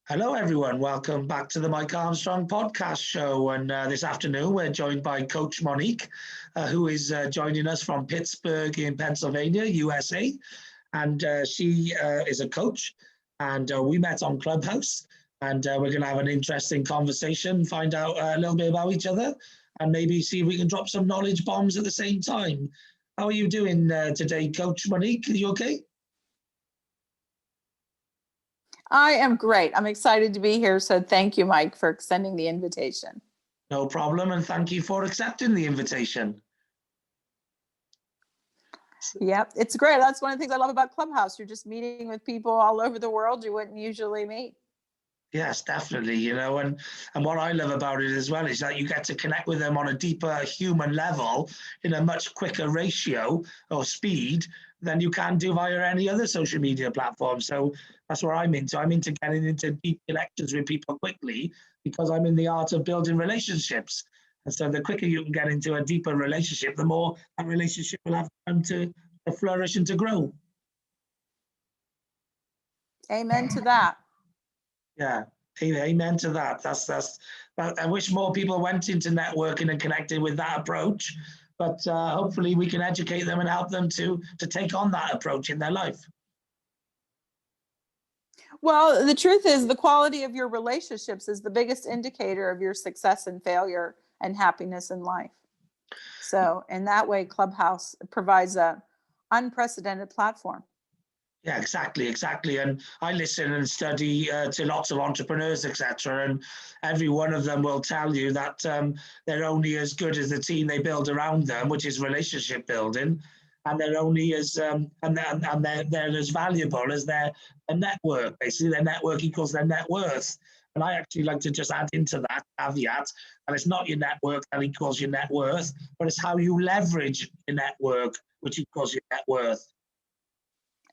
Hello, everyone. Welcome back to the Mike Armstrong podcast show. And this afternoon, we're joined by Coach Monique, who is joining us from Pittsburgh in Pennsylvania, USA. And she is a coach. And we met on Clubhouse. And we're going to have an interesting conversation, find out a little bit about each other, and maybe see if we can drop some knowledge bombs at the same time. How are you doing today, Coach Monique? Are you okay? I am great. I'm excited to be here. So thank you, Mike, for extending the invitation. No problem. And thank you for accepting the invitation. Yep, it's great. That's one of the things I love about Clubhouse. You're just meeting with people all over the world you wouldn't usually meet. Yes, definitely. And what I love about it as well is that you get to connect with them on a deeper human level in a much quicker ratio or speed than you can do via any other social media platform. So that's what I'm into. I'm into getting into deep connections with people quickly because I'm in the art of building relationships. And so the quicker you can get into a deeper relationship, the more that relationship will have time to flourish and to grow. Amen to that. Yeah, amen to that. I wish more people went into networking and connected with that approach, but hopefully we can educate them and help them to take on that approach in their life. Well, the truth is the quality of your relationships is the biggest indicator of your success and failure and happiness in life. So in that way, Clubhouse provides an unprecedented platform. Yeah, exactly. And I listen and study to lots of entrepreneurs, etc. And every one of them will tell you that they're only as good as the team they build around them, which is relationship building, and they're only as and they're as valuable as their network. Basically, their network equals their net worth. And I actually like to just add into that caveat, and it's not your network that equals your net worth, but it's how you leverage your network, which equals your net worth.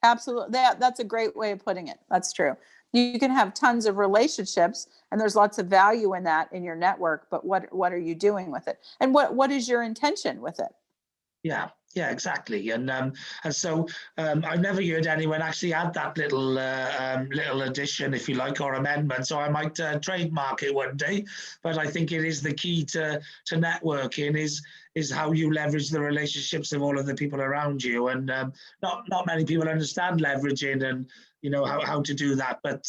Absolutely. That's a great way of putting it. That's true. You can have tons of relationships and there's lots of value in that in your network, but what are you doing with it? And what is your intention with it? Yeah, exactly. And so I never heard anyone actually add that little addition, if you like, or amendment. So I might trademark it one day. But I think it is the key to networking is how you leverage the relationships of all of the people around you. And not many people understand leveraging and how to do that. But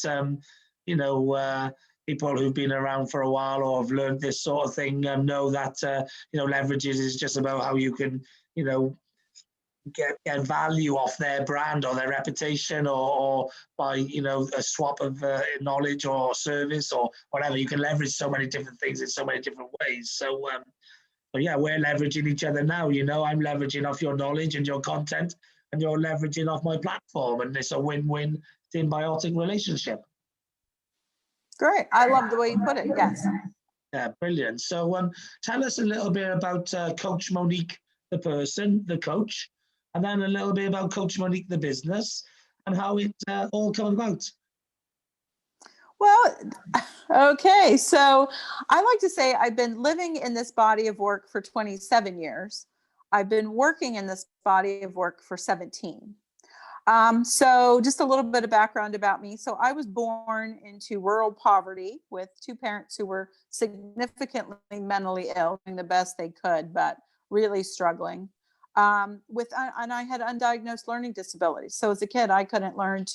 people who've been around for a while or have learned this sort of thing know that leveraging is just about how you can get value off their brand or their reputation or by a swap of knowledge or service or whatever. You can leverage so many different things in so many different ways. So yeah, we're leveraging each other now. I'm leveraging off your knowledge and your content, and you're leveraging off my platform, and it's a win-win symbiotic relationship. Great. I love the way you put it. Yes. Yeah, brilliant. So tell us a little bit about Coach Monique, the person, the coach, and then a little bit about Coach Monique, the business, and how it all came about. Well, okay. So I like to say I've been living in this body of work for 27 years. I've been working in this body of work for 17. So just a little bit of background about me. So I was born into rural poverty with two parents who were significantly mentally ill, doing the best they could, but really struggling. And I had undiagnosed learning disabilities. So as a kid, I couldn't learn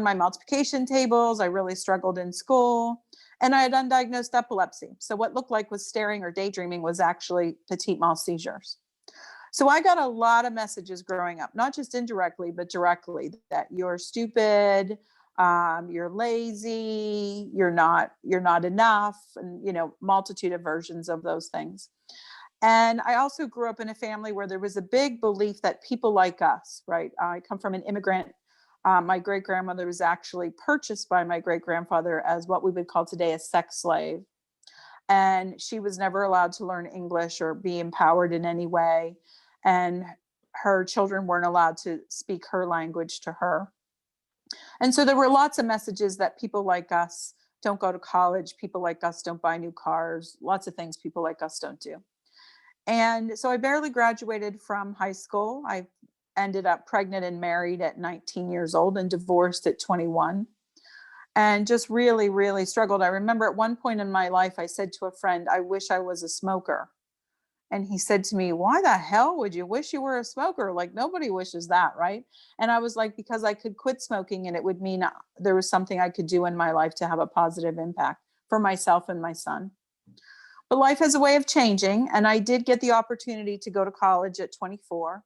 my multiplication tables. I really struggled in school, and I had undiagnosed epilepsy. So what looked like was staring or daydreaming was actually petit mal seizures. So I got a lot of messages growing up, not just indirectly, but directly, that you're stupid, you're lazy, you're not enough, and multitude of versions of those things. And I also grew up in a family where there was a big belief that people like us, right? I come from an immigrant. My great-grandmother was actually purchased by my great-grandfather as what we would call today a sex slave. And she was never allowed to learn English or be empowered in any way. And her children weren't allowed to speak her language to her. And so there were lots of messages that people like us don't go to college, people like us don't buy new cars, lots of things people like us don't do. And so I barely graduated from high school. I ended up pregnant and married at 19 years old and divorced at 21. and just really, really struggled. I remember at one point in my life, I said to a friend, I wish I was a smoker. And he said to me, why the hell would you wish you were a smoker? Like, nobody wishes that, right? And I was like, because I could quit smoking and it would mean there was something I could do in my life to have a positive impact for myself and my son. But life has a way of changing. And I did get the opportunity to go to college at 24.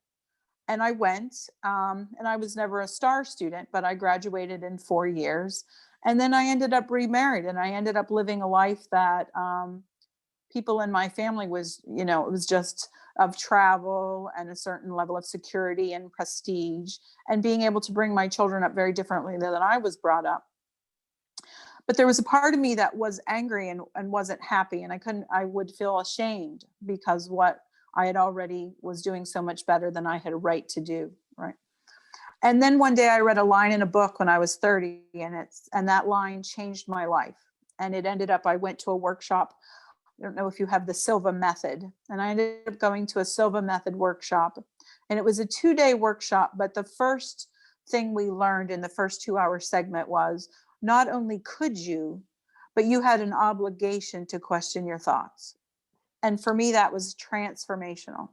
And I went, and I was never a star student, but I graduated in 4 years. And then I ended up remarried, and I ended up living a life that people in my family was, it was just of travel and a certain level of security and prestige, and being able to bring my children up very differently than I was brought up. But there was a part of me that was angry and wasn't happy, and I would feel ashamed because what I had already was doing so much better than I had a right to do, right? And then one day I read a line in a book when I was 30, and that line changed my life. And it ended up, I went to a workshop. I don't know if you have the Silva method, and I ended up going to a Silva method workshop, and it was a 2-day workshop. But the first thing we learned in the first 2-hour segment was not only could you, but you had an obligation to question your thoughts. And for me, that was transformational.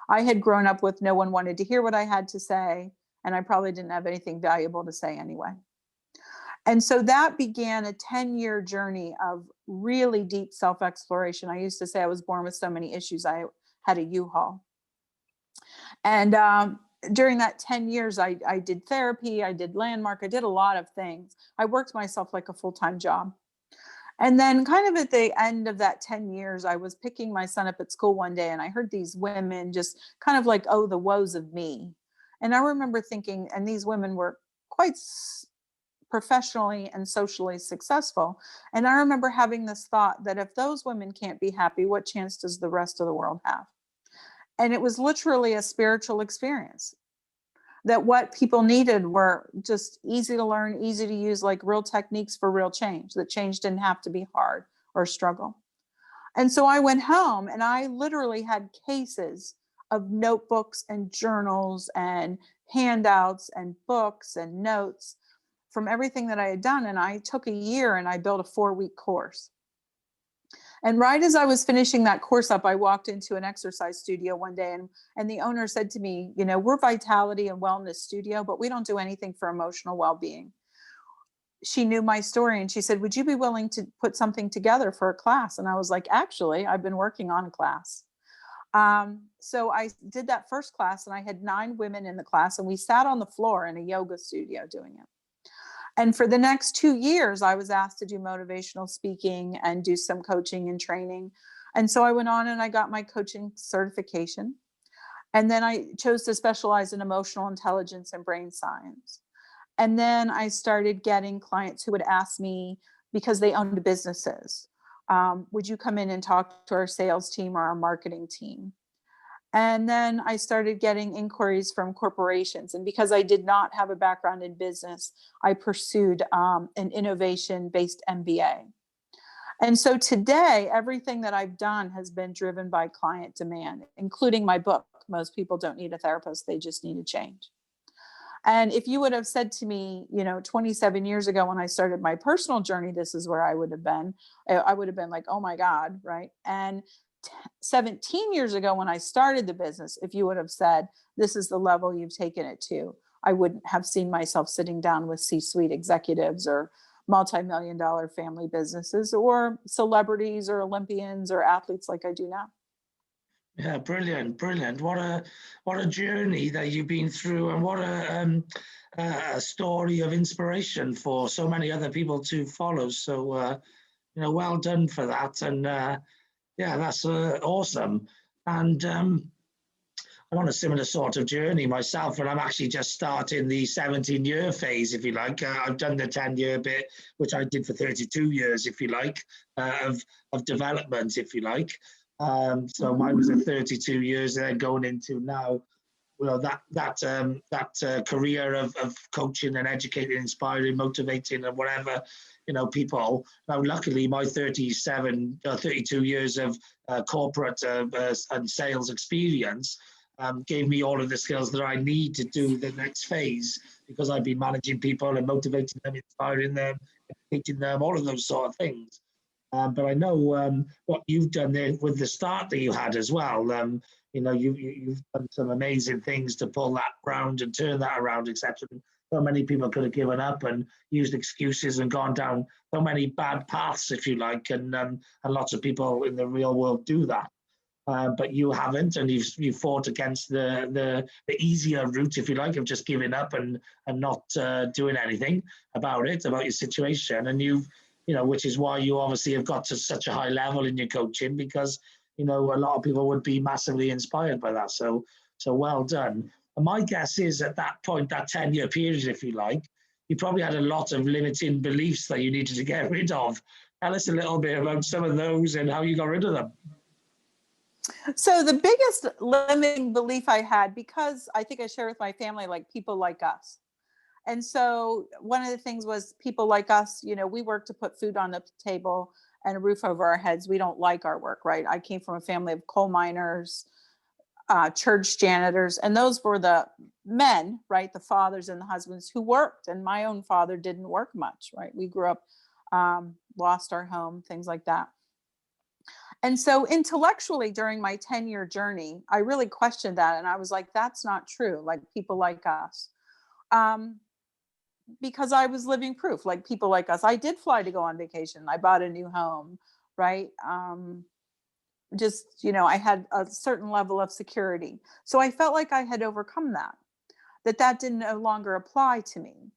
I had grown up with no one wanted to hear what I had to say, and I probably didn't have anything valuable to say anyway. And so that began a 10-year journey of really deep self-exploration. I used to say I was born with so many issues, I had a U-Haul. And during that 10 years, I did therapy, I did landmark, I did a lot of things. I worked myself like a full-time job. And then kind of at the end of that 10 years, I was picking my son up at school one day, and I heard these women just kind of like, oh, the woes of me. And I remember thinking, and these women were quite professionally and socially successful. And I remember having this thought that if those women can't be happy, what chance does the rest of the world have? And it was literally a spiritual experience, that what people needed were just easy to learn, easy to use, like real techniques for real change, that change didn't have to be hard or struggle. And so I went home, and I literally had cases of notebooks and journals and handouts and books and notes from everything that I had done. And I took a year and I built a 4-week course. And right as I was finishing that course up, I walked into an exercise studio one day, and the owner said to me, we're vitality and wellness studio, but we don't do anything for emotional well-being. She knew my story, and she said, would you be willing to put something together for a class? And I was like, actually, I've been working on a class. So I did that first class, and I had 9 women in the class, and we sat on the floor in a yoga studio doing it. And for the next 2 years, I was asked to do motivational speaking and do some coaching and training. And so I went on and I got my coaching certification. And then I chose to specialize in emotional intelligence and brain science. And then I started getting clients who would ask me, because they owned businesses, would you come in and talk to our sales team or our marketing team? And then I started getting inquiries from corporations. And because I did not have a background in business, I pursued an innovation-based MBA. And so today, everything that I've done has been driven by client demand, including my book. Most people don't need a therapist, they just need a change. And if you would have said to me, 27 years ago when I started my personal journey, this is where I would have been like, oh my God, right? And 17 years ago when I started the business, if you would have said, this is the level you've taken it to, I wouldn't have seen myself sitting down with C-suite executives or multi-million-dollar family businesses or celebrities or Olympians or athletes like I do now. Yeah, brilliant. What a journey that you've been through, and what a story of inspiration for so many other people to follow. So, well done for that. And yeah, that's awesome. And I'm on a similar sort of journey myself, and I'm actually just starting the 17-year phase, if you like. I've done the 10-year bit, which I did for 32 years, if you like, of development, if you like. So mine was at 32 years, and then going into now, that career of coaching and educating, inspiring, motivating, and whatever, people. Now, luckily, my 32 years of corporate and sales experience gave me all of the skills that I need to do the next phase. because I've been managing people and motivating them, inspiring them, teaching them, all of those sort of things. But I know what you've done there with the start that you had as well. You've done some amazing things to pull that round and turn that around, etc. So many people could have given up and used excuses and gone down so many bad paths, if you like, and lots of people in the real world do that. But you haven't, and you've fought against the easier route, if you like, of just giving up and not doing anything about your situation, and which is why you obviously have got to such a high level in your coaching, because a lot of people would be massively inspired by that. So well done. And my guess is at that point, that 10-year period, if you like, you probably had a lot of limiting beliefs that you needed to get rid of. Tell us a little bit about some of those and how you got rid of them. So the biggest limiting belief I had, because I think I share with my family, like people like us. And so one of the things was people like us, we work to put food on the table and a roof over our heads. We don't like our work, right? I came from a family of coal miners, church janitors, and those were the men, right? The fathers and the husbands who worked. And my own father didn't work much, right? We grew up, lost our home, things like that. And so intellectually during my 10-year journey, I really questioned that. And I was like, that's not true. Like people like us. Because I was living proof, like people like us. I did fly to go on vacation. I bought a new home, right? I had a certain level of security. So I felt like I had overcome that didn't no longer apply to me.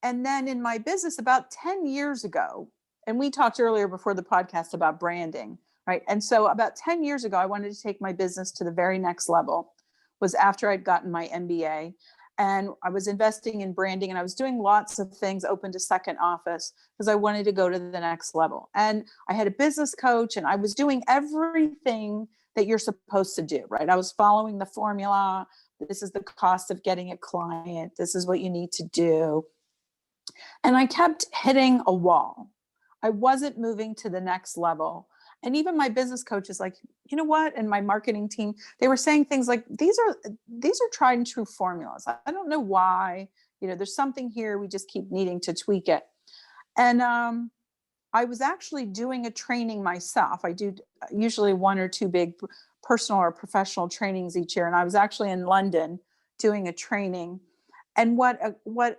And then in my business about 10 years ago, and we talked earlier before the podcast about branding, right? And so about 10 years ago, I wanted to take my business to the very next level, was after I'd gotten my MBA. And I was investing in branding, and I was doing lots of things, open to second office, because I wanted to go to the next level. And I had a business coach, and I was doing everything that you're supposed to do, right? I was following the formula. This is the cost of getting a client. This is what you need to do. And I kept hitting a wall. I wasn't moving to the next level. And even my business coach is like, you know what? And my marketing team, they were saying things like, these are tried and true formulas. I don't know why, there's something here. We just keep needing to tweak it. And I was actually doing a training myself. I do usually one or two big personal or professional trainings each year. And I was actually in London doing a training. And what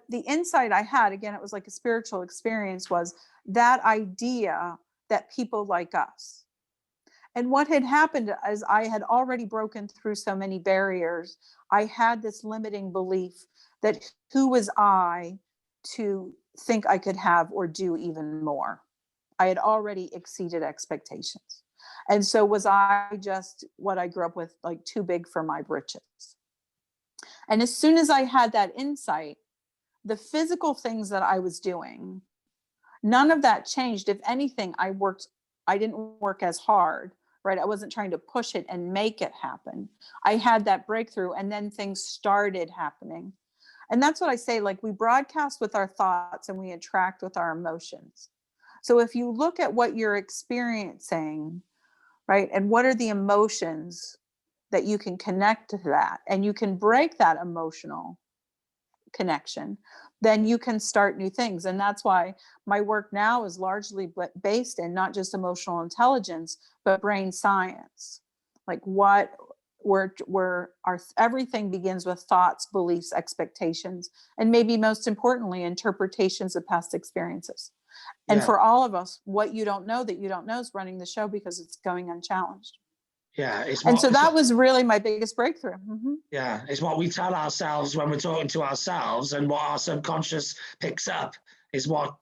the insight I had, again, it was like a spiritual experience, was that idea that people like us. And what had happened is I had already broken through so many barriers. I had this limiting belief that who was I to think I could have or do even more? I had already exceeded expectations. And so was I just what I grew up with, like too big for my britches? And as soon as I had that insight, the physical things that I was doing, none of that changed. If anything, I didn't work as hard, right? I wasn't trying to push it and make it happen. I had that breakthrough, and then things started happening. And that's what I say, like we broadcast with our thoughts and we attract with our emotions. So if you look at what you're experiencing, right, and what are the emotions that you can connect to that, and you can break that emotional connection, then you can start new things. And that's why my work now is largely based in not just emotional intelligence, but brain science. Like everything begins with thoughts, beliefs, expectations, and maybe most importantly, interpretations of past experiences. And for all of us, what you don't know that you don't know is running the show, because it's going unchallenged. Yeah. So that was really my biggest breakthrough. Mm-hmm. Yeah. It's what we tell ourselves when we're talking to ourselves, and what our subconscious picks up is what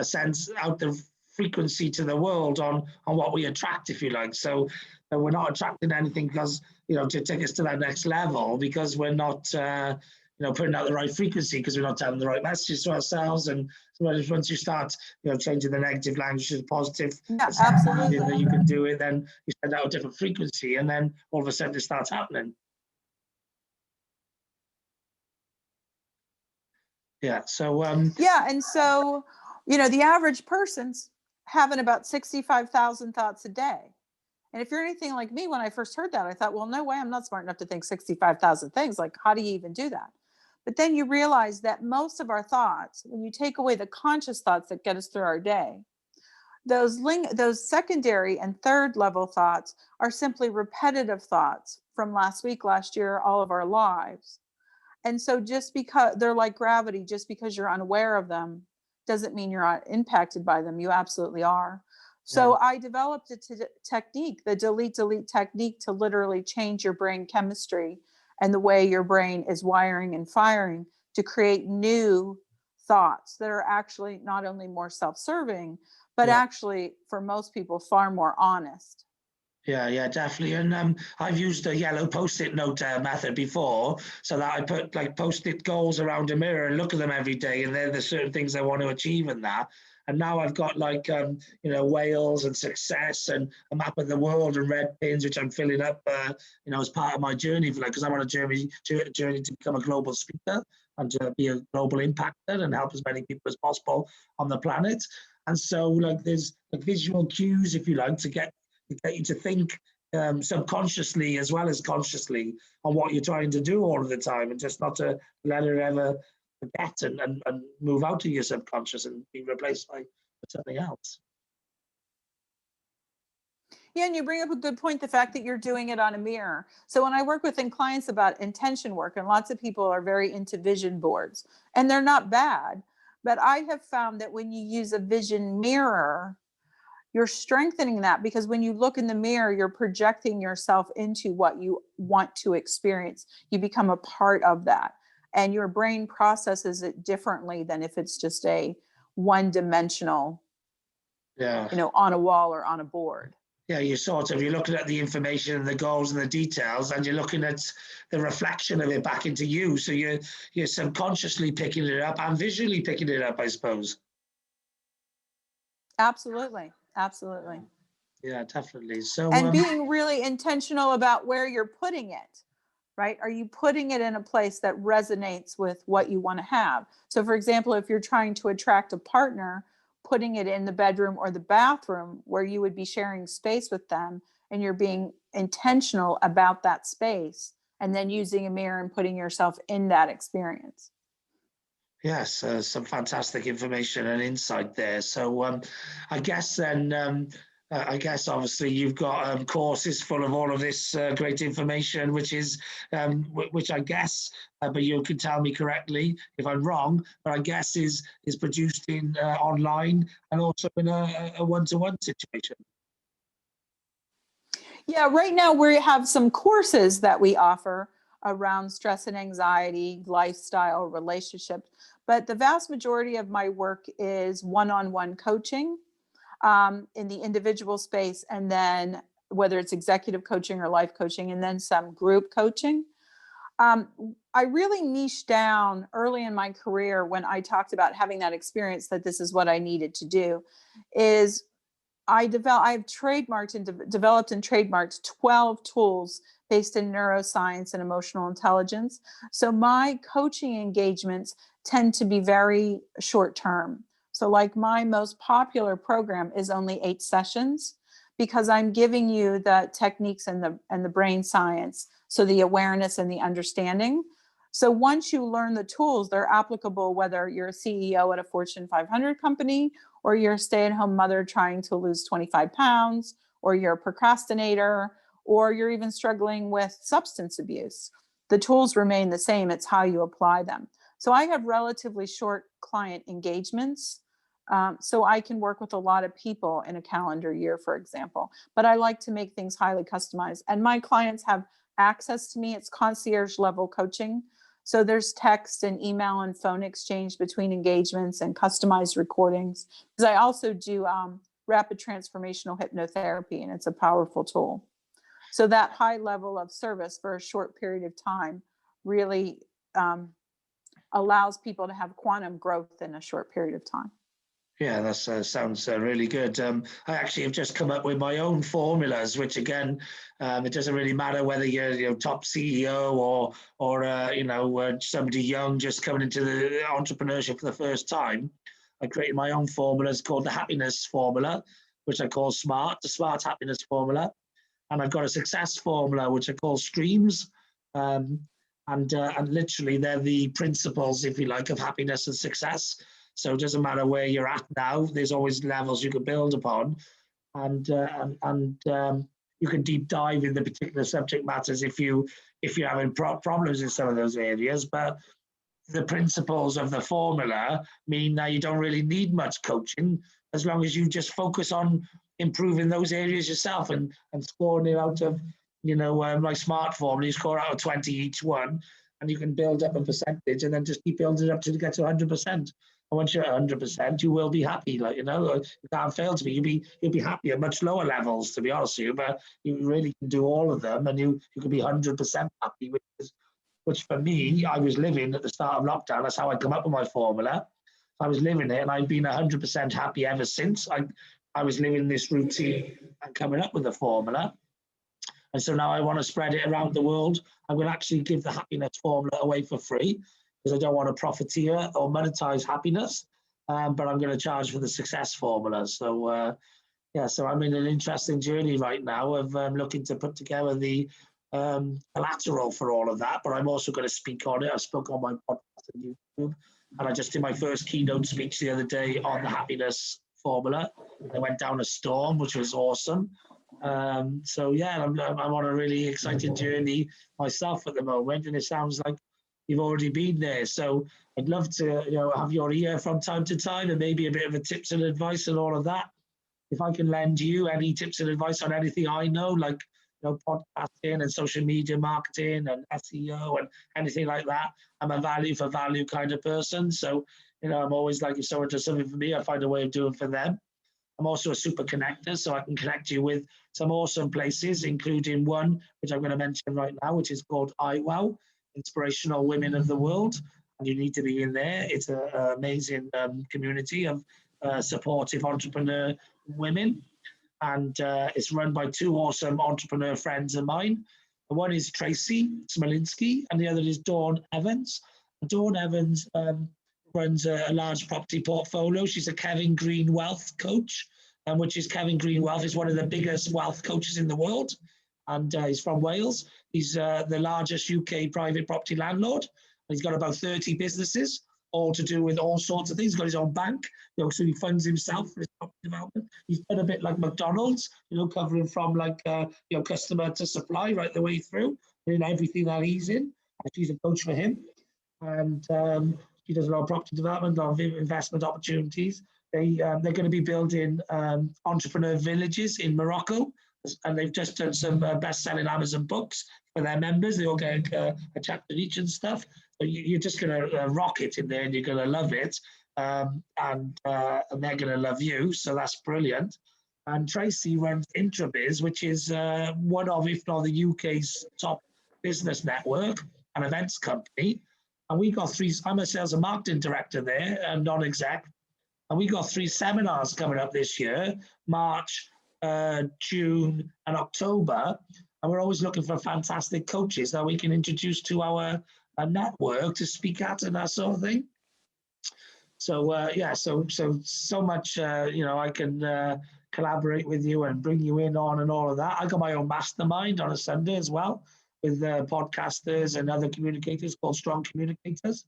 sends out the frequency to the world on what we attract, if you like. So we're not attracting anything because, to take us to that next level, because we're not, putting out the right frequency, because we're not telling the right messages to ourselves. And so once you start, changing the negative language to the positive, absolutely, that you can do it, then you send out a different frequency, and then all of a sudden it starts happening. Yeah. So and so the average person's having about 65,000 thoughts a day. And if you're anything like me, when I first heard that, I thought, well, no way, I'm not smart enough to think 65,000 things. Like, how do you even do that? But then you realize that most of our thoughts, when you take away the conscious thoughts that get us through our day, those secondary and third level thoughts are simply repetitive thoughts from last week, last year, all of our lives. And so just because they're like gravity, just because you're unaware of them doesn't mean you're not impacted by them. You absolutely are. So I developed a technique, the delete technique, to literally change your brain chemistry and the way your brain is wiring and firing to create new thoughts that are actually not only more self-serving, but actually for most people far more honest. Yeah, definitely. And I've used a yellow post-it note method before, so that I put like post-it goals around a mirror and look at them every day, and they're the certain things I want to achieve in that. And now I've got like whales and success and a map of the world and red pins, which I'm filling up, as part of my journey, because I'm on a journey to become a global speaker and to be a global impactor and help as many people as possible on the planet. And so like there's like visual cues, if you like, to get you to think subconsciously as well as consciously on what you're trying to do all of the time, and just not to let it ever forget and move out of your subconscious and be replaced by something else. Yeah, and you bring up a good point, the fact that you're doing it on a mirror. So when I work with clients about intention work, and lots of people are very into vision boards, and they're not bad, but I have found that when you use a vision mirror, you're strengthening that, because when you look in the mirror, you're projecting yourself into what you want to experience. You become a part of that, and your brain processes it differently than if it's just a one-dimensional, on a wall or on a board. Yeah, you're looking at the information and the goals and the details, and you're looking at the reflection of it back into you. So you're subconsciously picking it up and visually picking it up, I suppose. Absolutely. Yeah, definitely. So and being really intentional about where you're putting it, right? Are you putting it in a place that resonates with what you want to have? So for example, if you're trying to attract a partner, putting it in the bedroom or the bathroom where you would be sharing space with them, and you're being intentional about that space, and then using a mirror and putting yourself in that experience. Yes, some fantastic information and insight there. So I guess then, obviously you've got courses full of all of this great information, which I guess, but you can tell me correctly if I'm wrong, but I guess is produced in online and also in a one-to-one situation. Yeah, right now we have some courses that we offer around stress and anxiety, lifestyle, relationships, but the vast majority of my work is one-on-one coaching in the individual space, and then whether it's executive coaching or life coaching, and then some group coaching. I really niched down early in my career when I talked about having that experience that this is what I needed to do. I've trademarked and developed and trademarked 12 tools based in neuroscience and emotional intelligence. So my coaching engagements tend to be very short term. So like my most popular program is only 8 sessions, because I'm giving you the techniques and the brain science, so the awareness and the understanding. So once you learn the tools, they're applicable whether you're a CEO at a Fortune 500 company, or you're a stay-at-home mother trying to lose 25 pounds, or you're a procrastinator, or you're even struggling with substance abuse. The tools remain the same. It's how you apply them. So I have relatively short client engagements, so I can work with a lot of people in a calendar year, for example. But I like to make things highly customized. And my clients have access to me. It's concierge level coaching. So there's text and email and phone exchange between engagements and customized recordings. Because I also do rapid transformational hypnotherapy, and it's a powerful tool. So that high level of service for a short period of time really allows people to have quantum growth in a short period of time. Yeah, that sounds really good. I actually have just come up with my own formulas, which again, it doesn't really matter whether you're top CEO or somebody young just coming into the entrepreneurship for the first time. I created my own formulas called the happiness formula, which I call SMART, the SMART happiness formula. And I've got a success formula, which I call streams. And and literally they're the principles, if you like, of happiness and success. So it doesn't matter where you're at now, there's always levels you can build upon, and you can deep dive in the particular subject matters if you're having problems in some of those areas. But the principles of the formula mean that you don't really need much coaching, as long as you just focus on improving those areas yourself and scoring it out of, my smart formula, you score out of 20 each one, and you can build up a percentage and then just keep building it up to get to 100%. And once you're at 100%, you will be happy. You can't fail to be. You'll be happy at much lower levels, to be honest with you. But you really can do all of them, and you can be 100% happy, which for me, I was living at the start of lockdown. That's how I come up with my formula. I was living it, and I've been 100% happy ever since. I was living this routine and coming up with the formula. And so now I want to spread it around the world. I will actually give the happiness formula away for free, because I don't want to profiteer or monetize happiness, but I'm going to charge for the success formula. So, so I'm in an interesting journey right now of looking to put together the collateral for all of that, but I'm also going to speak on it. I spoke on my podcast on YouTube, and I just did my first keynote speech the other day on the happiness formula. I went down a storm, which was awesome. I'm on a really exciting journey myself at the moment, and it sounds like you've already been there. So I'd love to, have your ear from time to time, and maybe a bit of a tips and advice and all of that. If I can lend you any tips and advice on anything I know, like podcasting and social media marketing and SEO and anything like that, I'm a value for value kind of person. So, I'm always like, if someone does something for me, I find a way of doing for them. I'm also a super connector, so I can connect you with some awesome places, including one, which I'm going to mention right now, which is called IWOW, Inspirational Women of the World. And you need to be in there. It's an amazing community of supportive entrepreneur women. And it's run by two awesome entrepreneur friends of mine. One is Tracy Smolinski, and the other is Dawn Evans. Dawn Evans runs a large property portfolio. She's a Kevin Green wealth coach, which is Kevin Green Wealth is one of the biggest wealth coaches in the world. And he's from Wales. He's the largest UK private property landlord. He's got about 30 businesses, all to do with all sorts of things. He's got his own bank, so he funds himself for his property development. He's done a bit like McDonald's, covering from customer to supply right the way through in everything that he's in. And she's a coach for him. And she does a lot of property development, a lot of investment opportunities. They're going to be building entrepreneur villages in Morocco, and they've just done some best-selling Amazon books for their members. They all get a chapter each and stuff. So you're just going to rock it in there, and you're going to love it, and they're going to love you. So that's brilliant. And Tracy runs Intrabiz, which is one of, if not the UK's top business network and events company. And we got I'm a sales and marketing director there, and non-exec. And we got 3 seminars coming up this year, March, June, and October. And we're always looking for fantastic coaches that we can introduce to our network to speak at and that sort of thing. So so much, I can collaborate with you and bring you in on and all of that. I got my own mastermind on a Sunday as well, with podcasters and other communicators called Strong Communicators.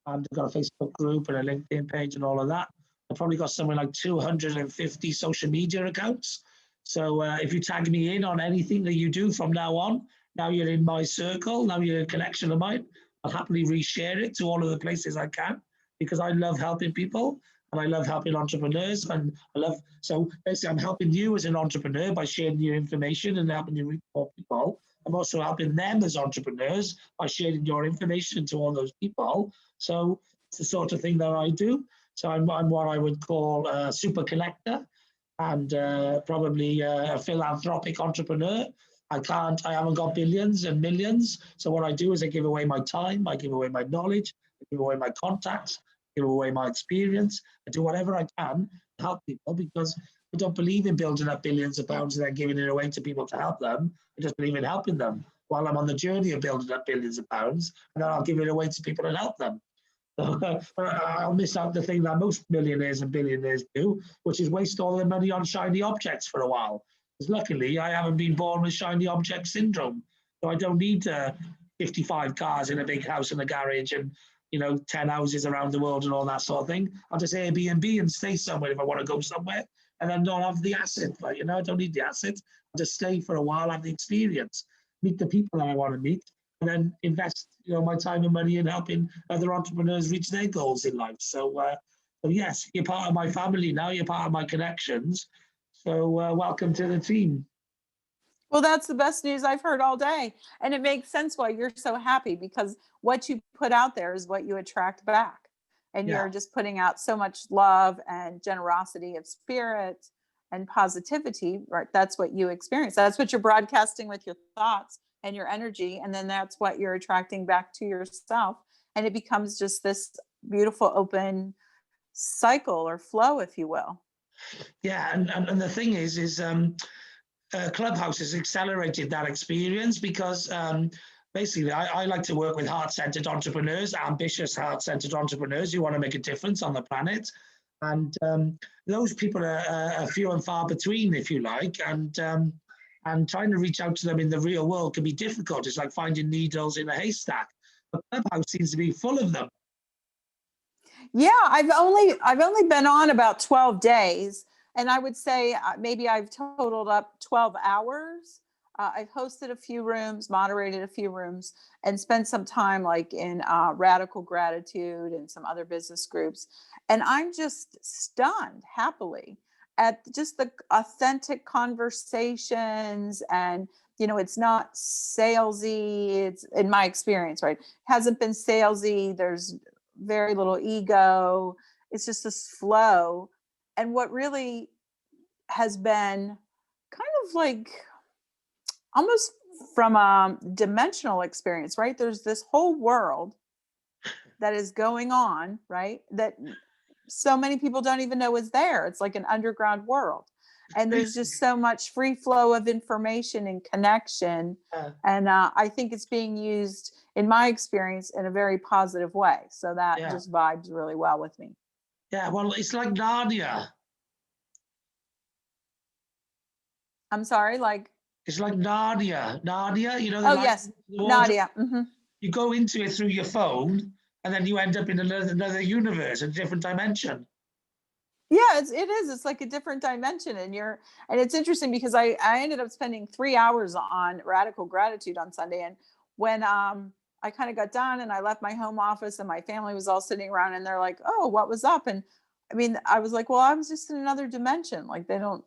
And I've got a Facebook group and a LinkedIn page and all of that. I've probably got somewhere like 250 social media accounts. So if you tag me in on anything that you do from now on, now you're in my circle, now you're a connection of mine, I'll happily reshare it to all of the places I can, because I love helping people and I love helping entrepreneurs. And so basically I'm helping you as an entrepreneur by sharing your information and helping you reach more people. I'm also helping them as entrepreneurs by sharing your information to all those people. So it's the sort of thing that I do. So I'm what I would call a super connector, and probably a philanthropic entrepreneur. I haven't got billions and millions. So what I do is I give away my time, I give away my knowledge, I give away my contacts, I give away my experience. I do whatever I can to help people, because I don't believe in building up billions of pounds and then giving it away to people to help them. I just believe in helping them while I'm on the journey of building up billions of pounds, and then I'll give it away to people and help them. So, I'll miss out the thing that most millionaires and billionaires do, which is waste all their money on shiny objects for a while. Because luckily, I haven't been born with shiny object syndrome. So I don't need to 55 cars in a big house in a garage and, 10 houses around the world and all that sort of thing. I'll just Airbnb and stay somewhere if I want to go somewhere and then not have the asset. But, I don't need the asset. I'll just stay for a while, have the experience, meet the people that I want to meet, and then invest, my time and money in helping other entrepreneurs reach their goals in life. So yes, you're part of my family now. You're part of my connections. So welcome to the team. Well, that's the best news I've heard all day. And it makes sense why you're so happy, because what you put out there is what you attract back. And you're just putting out so much love and generosity of spirit and positivity, right? That's what you experience. That's what you're broadcasting with your thoughts and your energy. And then that's what you're attracting back to yourself. And it becomes just this beautiful open cycle or flow, if you will. Yeah. And the thing is Clubhouse has accelerated that experience because basically I like to work with heart-centered entrepreneurs, ambitious heart-centered entrepreneurs who want to make a difference on the planet. And those people are few and far between, if you like. And trying to reach out to them in the real world can be difficult. It's like finding needles in a haystack. But Clubhouse seems to be full of them. Yeah, I've only been on about 12 days. And I would say maybe I've totaled up 12 hours. I've hosted a few rooms, moderated a few rooms, and spent some time like in Radical Gratitude and some other business groups. And I'm just stunned happily at just the authentic conversations. And, it's not salesy. It's, in my experience, right? Hasn't been salesy. There's very little ego. It's just this flow. And what really has been kind of like almost from a dimensional experience, right? There's this whole world that is going on, right? That so many people don't even know is there. It's like an underground world. And there's just so much free flow of information and connection. And I think it's being used, in my experience, in a very positive way. So that just vibes really well with me. Yeah, well, it's like Narnia. I'm sorry, like? It's like Narnia. Narnia, Oh, yes, Nadia. Mm-hmm. You go into it through your phone, and then you end up in another universe, a different dimension. Yeah, it is. It's like a different dimension. And it's interesting because I ended up spending 3 hours on Radical Gratitude on Sunday. And when I kind of got done and I left my home office and my family was all sitting around and they're like, oh, what was up? And I mean, I was like, well, I was just in another dimension. Like they don't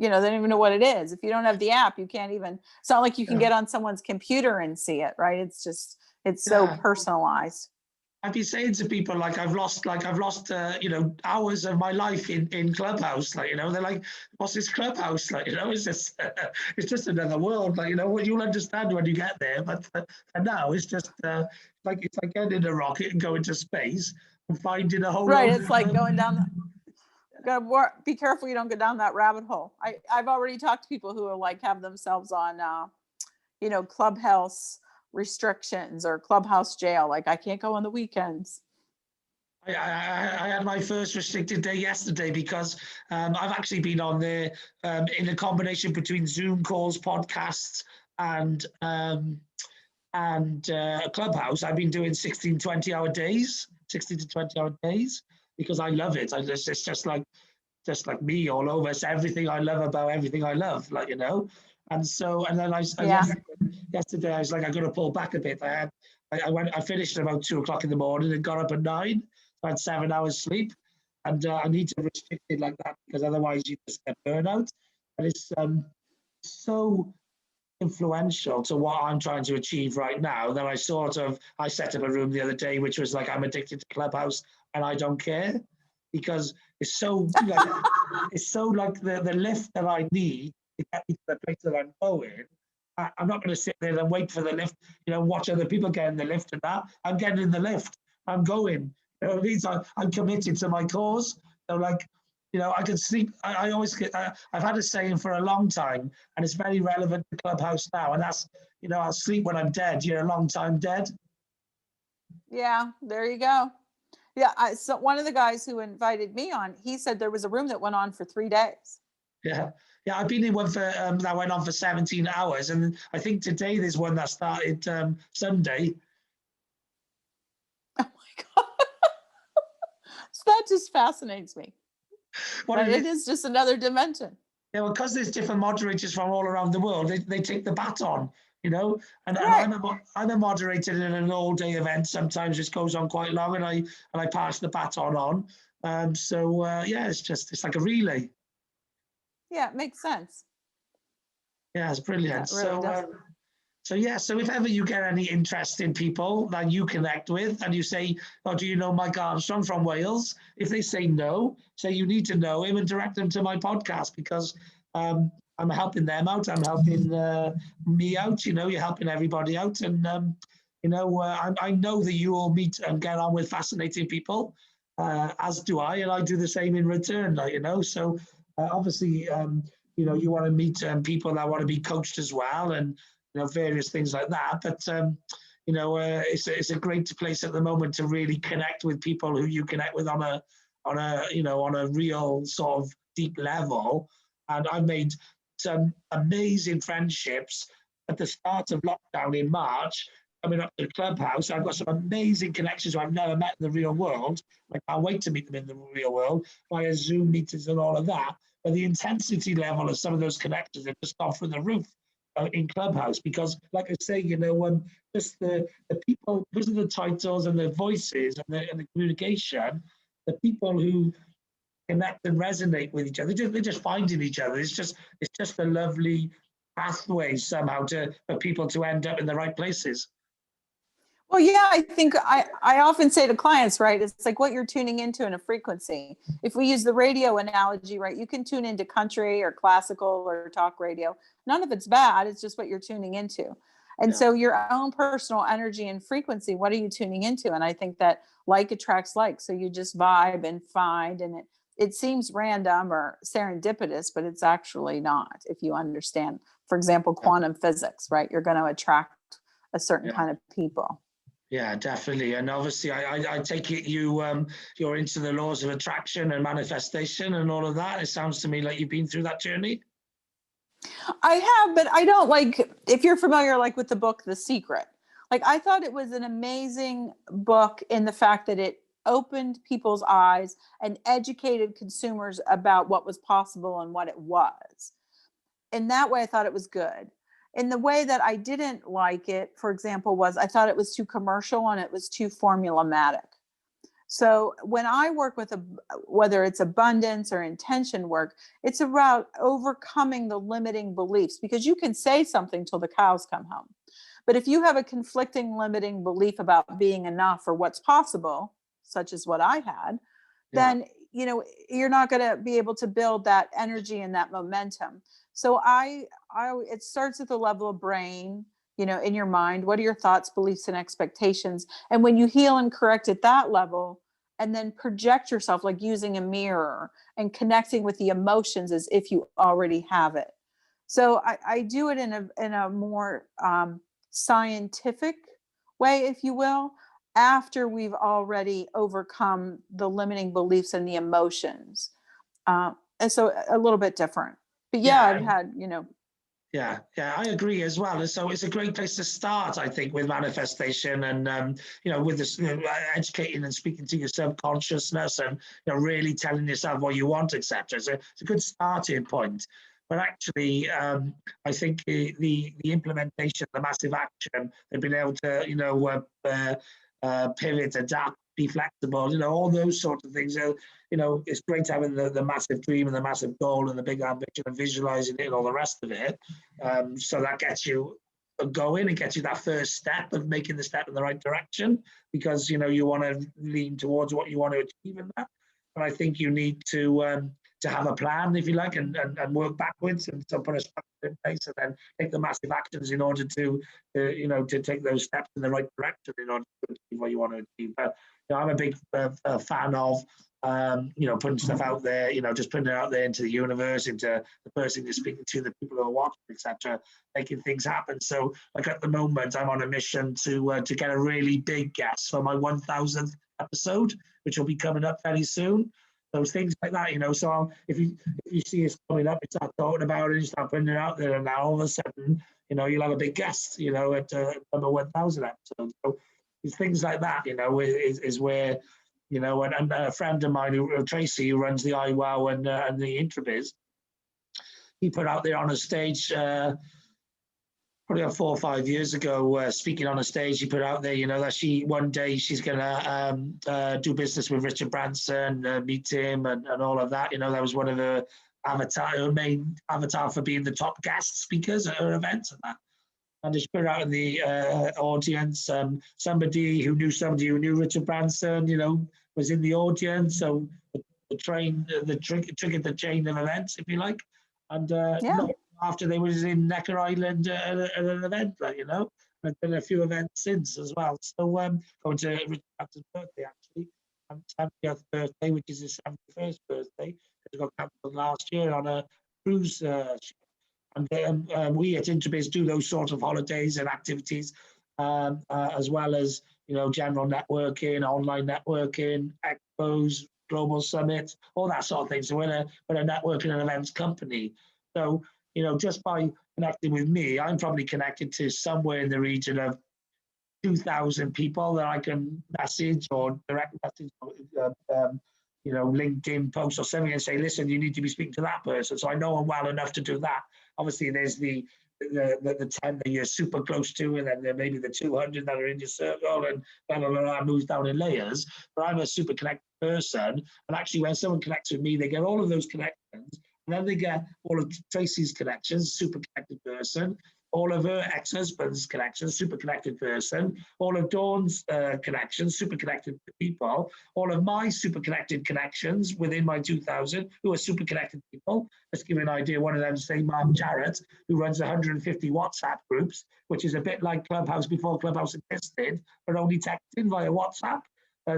even know what it is. If you don't have the app, you can't even, it's not like you can get on someone's computer and see it, right? It's just, it's so personalized. I've been saying to people, like, I've lost hours of my life in Clubhouse. Like, they're like, what's this Clubhouse? Like, it's just another world. Like, what you'll understand when you get there. But for now, it's just it's like getting in a rocket and going to space and finding a whole right. It's like going down be careful you don't go down that rabbit hole. I've already talked to people who are like have themselves on Clubhouse restrictions or Clubhouse jail. Like I can't go on the weekends. I had my first restricted day yesterday because I've actually been on there in a combination between Zoom calls, podcasts, and Clubhouse. I've been doing 16 to 20 hour days because I love it. It's just like me all over. It's everything I love about everything I love, like, And so, and then yesterday I was like, I got to pull back a bit. I finished at about 2:00 in the morning and got up at 9. I had 7 hours sleep, and I need to restrict it like that because otherwise you just get burnout. And it's so influential to what I'm trying to achieve right now that I set up a room the other day, which was like, I'm addicted to Clubhouse and I don't care, because it's so like, the lift that I need to get me to the place that I'm going. I'm not going to sit there and wait for the lift, watch other people get in the lift and that. I'm getting in the lift. I'm going. It means I'm committed to my cause. So like, I can sleep. I always get, I've had a saying for a long time, and it's very relevant to Clubhouse now. And that's, I'll sleep when I'm dead. You're a long time dead. Yeah, there you go. Yeah. So one of the guys who invited me on, he said there was a room that went on for 3 days. Yeah. Yeah, I've been in one for that went on for 17 hours, and I think today there's one that started Sunday. Oh my God. So that just fascinates me. What But it it is, is just another dimension. yeah, well, because there's different moderators from all around the world, they take the baton, you know. And Right. I'm a moderator in an all-day event. Sometimes it goes on quite long, and I pass the baton on. Yeah, it's like a relay. Yeah, it makes sense. Yeah, it's brilliant. That really does. So yeah, so if ever you get any interesting people that you connect with and you say, oh, do you know Mike Armstrong from Wales? If they say no, say you need to know him and direct them to my podcast, because I'm helping them out. I'm helping me out. You know, you're helping everybody out. And, I know that you all meet and get on with fascinating people, as do I. And I do the same in return, So obviously, you want to meet people that want to be coached as well. And various things like that. But it's a great place at the moment to really connect with people who you connect with on a real sort of deep level. And I've made some amazing friendships at the start of lockdown in March. Coming up to the clubhouse, I've got some amazing connections who I've never met in the real world. I can't wait to meet them in the real world via Zoom meetings and all of that. But the intensity level of some of those connections have just gone through the roof in Clubhouse, because like I say, just the people, because of the titles and the voices and the communication, the people who connect and resonate with each other, they're just finding each other. It's just a lovely pathway somehow for people to end up in the right places. Well, yeah, I think I often say to clients, right, it's like what you're tuning into in a frequency. If we use the radio analogy, right, you can tune into country or classical or talk radio. None of it's bad. It's just what you're tuning into. And so your own personal energy and frequency, what are you tuning into? And I think that like attracts like. So you just vibe and find, and it seems random or serendipitous, but it's actually not. If you understand, for example, quantum physics, right, you're going to attract a certain kind of people. Yeah, definitely. And obviously, I take it you're into the laws of attraction and manifestation and all of that. It sounds to me like you've been through that journey. I have, but I don't like, if you're familiar, like with the book, The Secret, like I thought it was an amazing book in the fact that it opened people's eyes and educated consumers about what was possible and what it was. In that way, I thought it was good. In the way that I didn't like it, for example, was I thought it was too commercial and it was too formulaic. So when I work with whether it's abundance or intention work, it's about overcoming the limiting beliefs, because you can say something till the cows come home. But if you have a conflicting limiting belief about being enough or what's possible, such as what I had, then you're not going to be able to build that energy and that momentum. So it starts at the level of brain, in your mind. What are your thoughts, beliefs, and expectations? And when you heal and correct at that level, and then project yourself, like using a mirror and connecting with the emotions as if you already have it. So I do it in a more scientific way, if you will, after we've already overcome the limiting beliefs and the emotions. And so a little bit different. But I've had, Yeah, I agree as well. And so it's a great place to start, I think, with manifestation and, with this, educating and speaking to your subconsciousness and, really telling yourself what you want, etc. So it's a good starting point. But actually, I think the implementation, the massive action, they've been able to, pivot, adapt, be flexible, all those sorts of things. It's great having the massive dream and the massive goal and the big ambition and visualizing it and all the rest of it. So that gets you going and gets you that first step of making the step in the right direction, because, you want to lean towards what you want to achieve in that. But I think you need to have a plan, if you like, and work backwards, and so put a structure in place and then take the massive actions in order to take those steps in the right direction in order to achieve what you want to achieve. But I'm a big fan of putting stuff out there, just putting it out there into the universe, into the person you're speaking to, the people who are watching, etc., making things happen. So, like at the moment, I'm on a mission to get a really big guest for my 1000th episode, which will be coming up very soon. those things like that, So if you see us coming up, you start talking about it, you start putting it out there, and now all of a sudden, you'll have a big guest, at number 1,000 episode. So it's things like that, is where, and a friend of mine, Tracy, who runs the iWow and the Intrabiz, he put out there on a stage. Probably about 4 or 5 years ago, speaking on a stage, he put out there, that one day she's going to do business with Richard Branson, meet him and all of that. That was one of her main avatar for being the top guest speakers at her events and that. And she put out in the audience, somebody who knew Richard Branson, was in the audience. So triggered the chain of events, if you like. And after they was in Necker Island at an event, I've done a few events since as well. So going to Richard Branson's birthday actually, 70th birthday, which is his 71st birthday. It got cancelled last year on a cruise ship. And we at Intrabiz do those sort of holidays and activities, as well as general networking, online networking, expos, global summits, all that sort of thing. So we're a networking and events company. So just by connecting with me, I'm probably connected to somewhere in the region of 2,000 people that I can message or direct message, LinkedIn post or something and say, listen, you need to be speaking to that person. So I know them well enough to do that. Obviously, there's the 10 that you're super close to, and then there may be the 200 that are in your circle, and blah, moves down in layers. But I'm a super connected person. And actually, when someone connects with me, they get all of those connections. And then they get all of Tracy's connections, super connected person, all of her ex-husband's connections, super connected person, all of Dawn's connections, super connected people, all of my super connected connections within my 2,000 who are super connected people. Let's give you an idea. One of them is, say, Mark Jarrett, who runs 150 WhatsApp groups, which is a bit like Clubhouse before Clubhouse existed, but only texting via WhatsApp.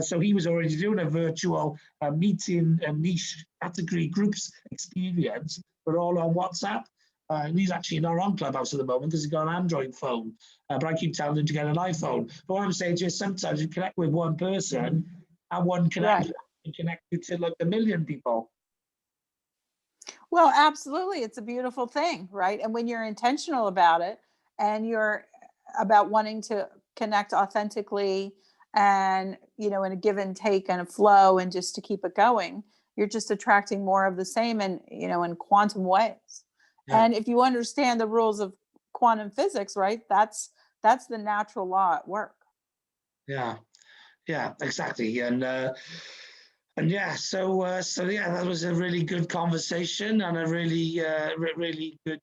So he was already doing a virtual meeting niche category groups experience, but all on WhatsApp. And he's actually not on Clubhouse at the moment because he's got an Android phone. But I keep telling him to get an iPhone. But what I'm saying to you, sometimes you connect with one person and one connection can connect you to like a million people. Well, absolutely. It's a beautiful thing, right? And when you're intentional about it and you're about wanting to connect authentically and, in a give and take and a flow and just to keep it going, you're just attracting more of the same and, in quantum ways. Yeah. And if you understand the rules of quantum physics, right, that's the natural law at work. Yeah, exactly. And yeah, so that was a really good conversation and a really good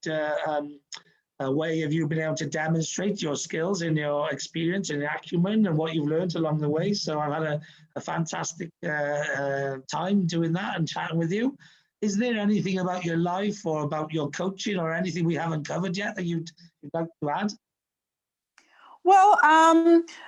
way of you being able to demonstrate your skills and your experience and your acumen and what you've learned along the way. So I've had a fantastic time doing that and chatting with you. Is there anything about your life or about your coaching or anything we haven't covered yet that you'd like to add? Well,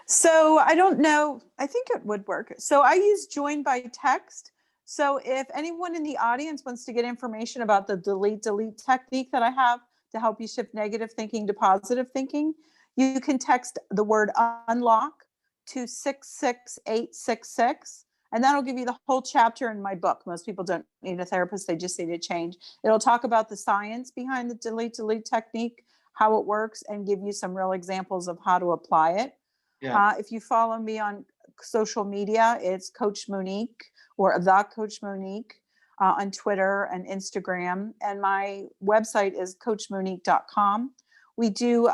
so I don't know. I think it would work. So I use join by text. So if anyone in the audience wants to get information about the delete technique that I have to help you shift negative thinking to positive thinking, you can text the word unlock to 66866. And that'll give you the whole chapter in my book. Most people don't need a therapist. They just need a change. It'll talk about the science behind the delete technique, how it works, and give you some real examples of how to apply it. Yeah. If you follow me on social media, it's Coach Monique or The Coach Monique on Twitter and Instagram. And my website is coachmonique.com. We do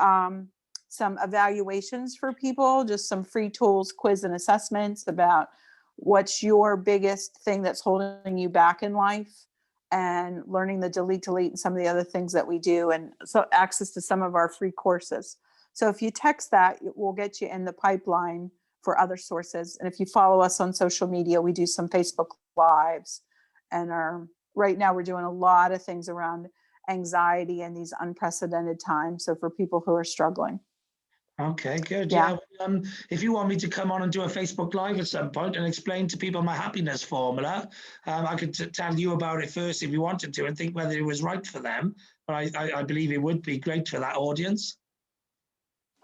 some evaluations for people, just some free tools, quiz and assessments about what's your biggest thing that's holding you back in life, and learning the delete and some of the other things that we do, and so access to some of our free courses. So if you text that, it will get you in the pipeline for other sources. And if you follow us on social media, we do some Facebook Lives, and right now we're doing a lot of things around anxiety in these unprecedented times. So for people who are struggling. Okay, good. Yeah. If you want me to come on and do a Facebook Live at some point and explain to people my happiness formula, I could tell you about it first if you wanted to and think whether it was right for them. But I believe it would be great for that audience.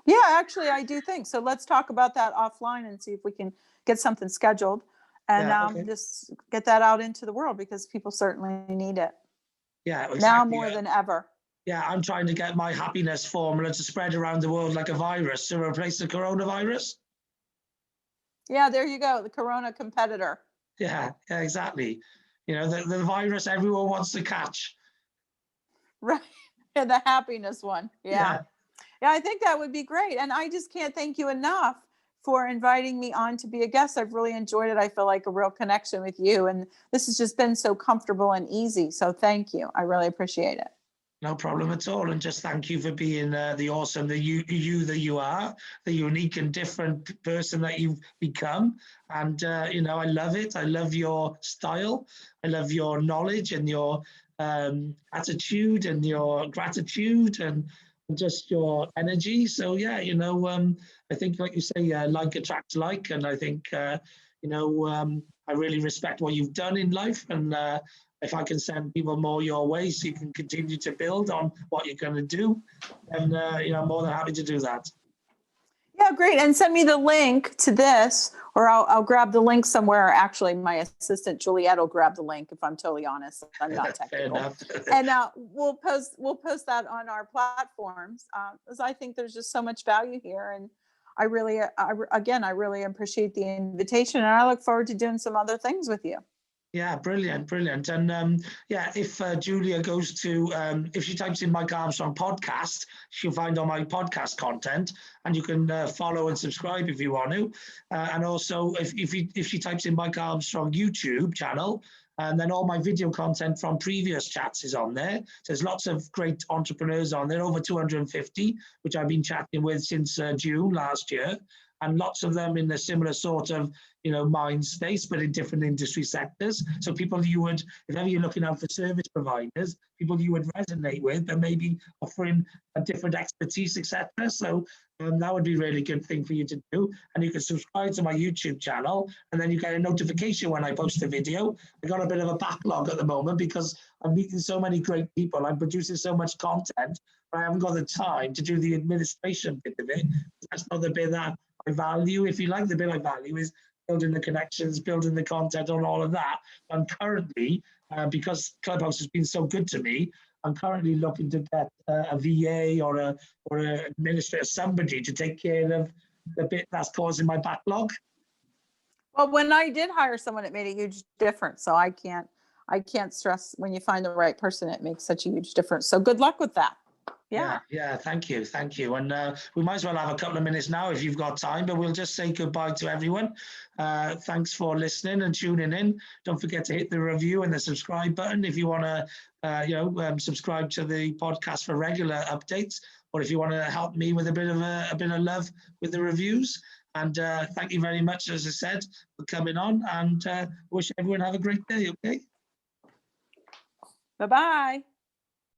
Yeah, actually, I do think so. Let's talk about that offline and see if we can get something scheduled. and Yeah, okay. just get that out into the world, because people certainly need it Yeah, now exactly. more than ever. Yeah, I'm trying to get my happiness formula to spread around the world like a virus to replace the coronavirus. Yeah, there you go, the corona competitor. Yeah, yeah, exactly. You know, the virus everyone wants to catch. Right. And the happiness one. Yeah. Yeah. Yeah, I think that would be great. And I just can't thank you enough for inviting me on to be a guest. I've really enjoyed it. I feel like a real connection with you. And this has just been so comfortable and easy. So thank you. I really appreciate it. No problem at all. And just thank you for being the awesome, you that you are, the unique and different person that you've become. And, you know, I love it. I love your style. I love your knowledge and your attitude and your gratitude and just your energy. So, yeah, you know, I think, like you say, like attracts like. And I think, you know, I really respect what you've done in life. And, if I can send people more your way so you can continue to build on what you're going to do, then you know, I'm more than happy to do that. Yeah, great. And send me the link to this, or I'll grab the link somewhere. Actually, my assistant Juliette will grab the link. If I'm totally honest, I'm not technical. Fair enough. And we'll post that on our platforms, because I think there's just so much value here. And I really, again, I really appreciate the invitation, and I look forward to doing some other things with you. Yeah, brilliant, brilliant. And yeah, if Julia goes to, if she types in Mike Armstrong podcast, she'll find all my podcast content, and you can follow and subscribe if you want to. And also, if she types in Mike Armstrong YouTube channel, and then all my video content from previous chats is on there. So there's lots of great entrepreneurs on there, over 250, which I've been chatting with since June last year. And lots of them in a similar sort of, you know, mind space, but in different industry sectors. So people you would, if ever you're looking out for service providers, people you would resonate with, but maybe offering a different expertise, etc. So that would be a really good thing for you to do. And you can subscribe to my YouTube channel, and then you get a notification when I post a video. I got a bit of a backlog at the moment because I'm meeting so many great people. I'm producing so much content, but I haven't got the time to do the administration bit of it. That's not the bit that I value. If you like, the bit I value is building the connections, building the content, on all of that. I'm currently, because Clubhouse has been so good to me, I'm currently looking to get a VA or an administrator, somebody to take care of the bit that's causing my backlog. Well, when I did hire someone, it made a huge difference. So I can't stress, when you find the right person, it makes such a huge difference. So good luck with that. Yeah, thank you. And we might as well have a couple of minutes now if you've got time, but we'll just say goodbye to everyone. Thanks for listening and tuning in. Don't forget to hit the review and the subscribe button if you want to subscribe to the podcast for regular updates, or if you want to help me with a bit of love with the reviews. And thank you very much, as I said, for coming on, and wish everyone have a great day. Okay, bye-bye.